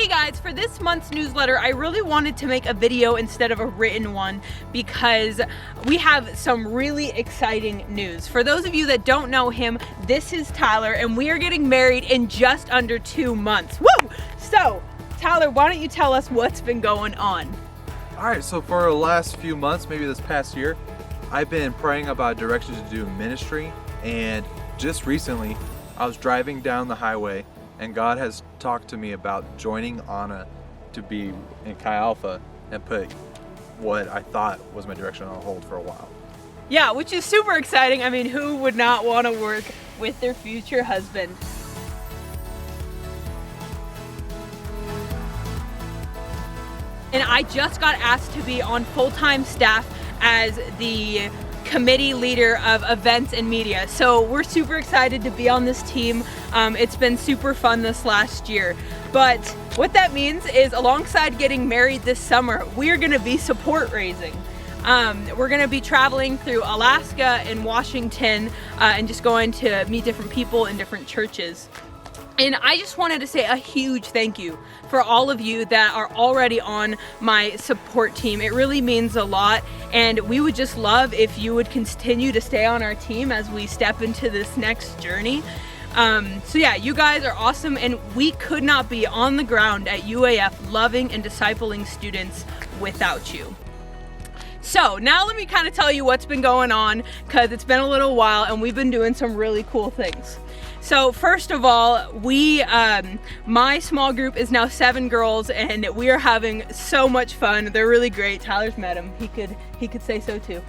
Hey guys, for this month's newsletter, I really wanted to make a video instead of a written one because we have some really exciting news. For those of you that don't know him, this is Tyler and we are getting married in just under 2 months. Woo! So, Tyler, why don't you tell us what's been going on? All right, so for the last few months, maybe this past year, I've been praying about directions to do ministry, and just recently I was driving down the highway and God has talked to me about joining Anna to be in Chi Alpha and put what I thought was my direction on hold for a while. Yeah, which is super exciting. I mean, who would not want to work with their future husband? And I just got asked to be on full-time staff as the committee leader of events and media. So we're super excited to be on this team. It's been super fun this last year. But what that means is alongside getting married this summer, we're gonna be support raising. We're gonna be traveling through Alaska and Washington and just going to meet different people in different churches. And I just wanted to say a huge thank you for all of you that are already on my support team. It really means a lot, and we would just love if you would continue to stay on our team as we step into this next journey. So yeah, you guys are awesome, and we could not be on the ground at UAF loving and discipling students without you. So now let me kind of tell you what's been going on, because it's been a little while and we've been doing some really cool things. So first of all, my small group is now 7 girls and we are having so much fun. They're really great. Tyler's met them. He could say so too.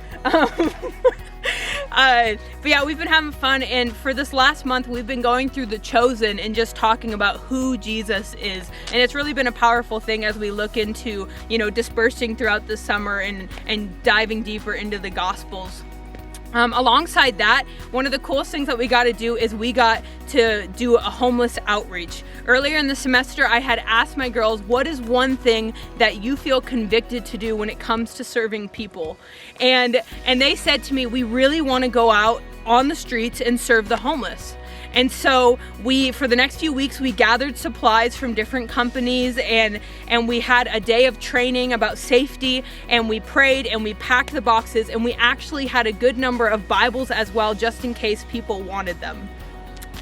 But yeah, we've been having fun, and for this last month we've been going through The Chosen and just talking about who Jesus is. And it's really been a powerful thing as we look into, dispersing throughout the summer and diving deeper into the Gospels. Alongside that, one of the coolest things that we got to do is we got to do a homeless outreach. Earlier in the semester, I had asked my girls, what is one thing that you feel convicted to do when it comes to serving people? And they said to me, we really want to go out on the streets and serve the homeless. And so for the next few weeks, we gathered supplies from different companies and we had a day of training about safety, and we prayed and we packed the boxes, and we actually had a good number of Bibles as well, just in case people wanted them.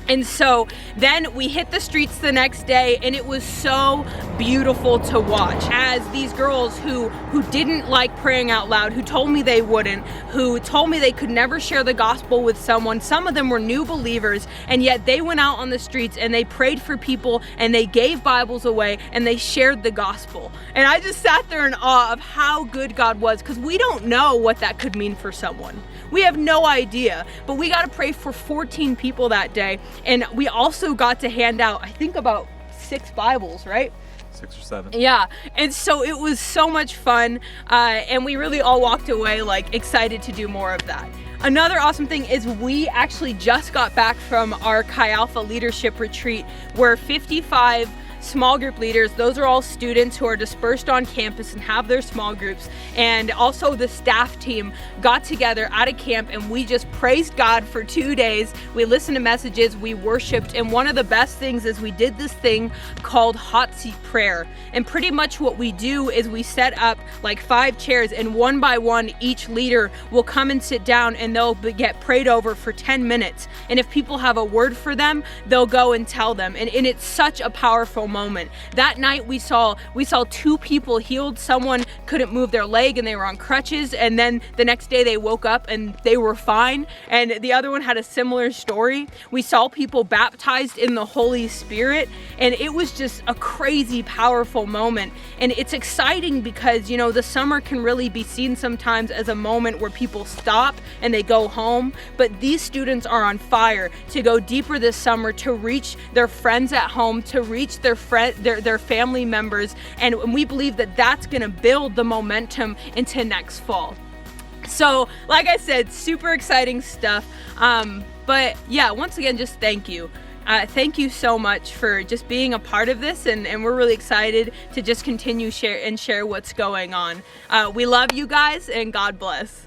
And so then we hit the streets the next day, and it was so beautiful to watch as these girls who didn't like praying out loud, who told me they wouldn't, who told me they could never share the gospel with someone. Some of them were new believers, and yet they went out on the streets and they prayed for people and they gave Bibles away and they shared the gospel. And I just sat there in awe of how good God was, because we don't know what that could mean for someone. We have no idea, but we got to pray for 14 people that day. And we also got to hand out, I think, about 6 Bibles, right? 6 or 7. Yeah, and so it was so much fun, and we really all walked away excited to do more of that. Another awesome thing is we actually just got back from our Chi Alpha leadership retreat, where 55 small group leaders, those are all students who are dispersed on campus and have their small groups, and also the staff team got together at a camp and we just praised God for 2 days. We listened to messages, we worshiped, and one of the best things is we did this thing called hot seat prayer. And pretty much what we do is we set up 5 chairs, and one by one each leader will come and sit down and they'll get prayed over for 10 minutes. And if people have a word for them, they'll go and tell them. And it's such a powerful moment. That night we saw 2 people healed. Someone couldn't move their leg and they were on crutches, and then the next day they woke up and they were fine, and the other one had a similar story. We saw people baptized in the Holy Spirit, and it was just a crazy powerful moment. And it's exciting because the summer can really be seen sometimes as a moment where people stop and they go home, but these students are on fire to go deeper this summer, to reach their friends at home, to reach their family members, and we believe that that's going to build the momentum into next fall. So like I said, super exciting stuff, but yeah, once again, just thank you. Thank you so much for just being a part of this, and we're really excited to just continue share what's going on. We love you guys, and God bless.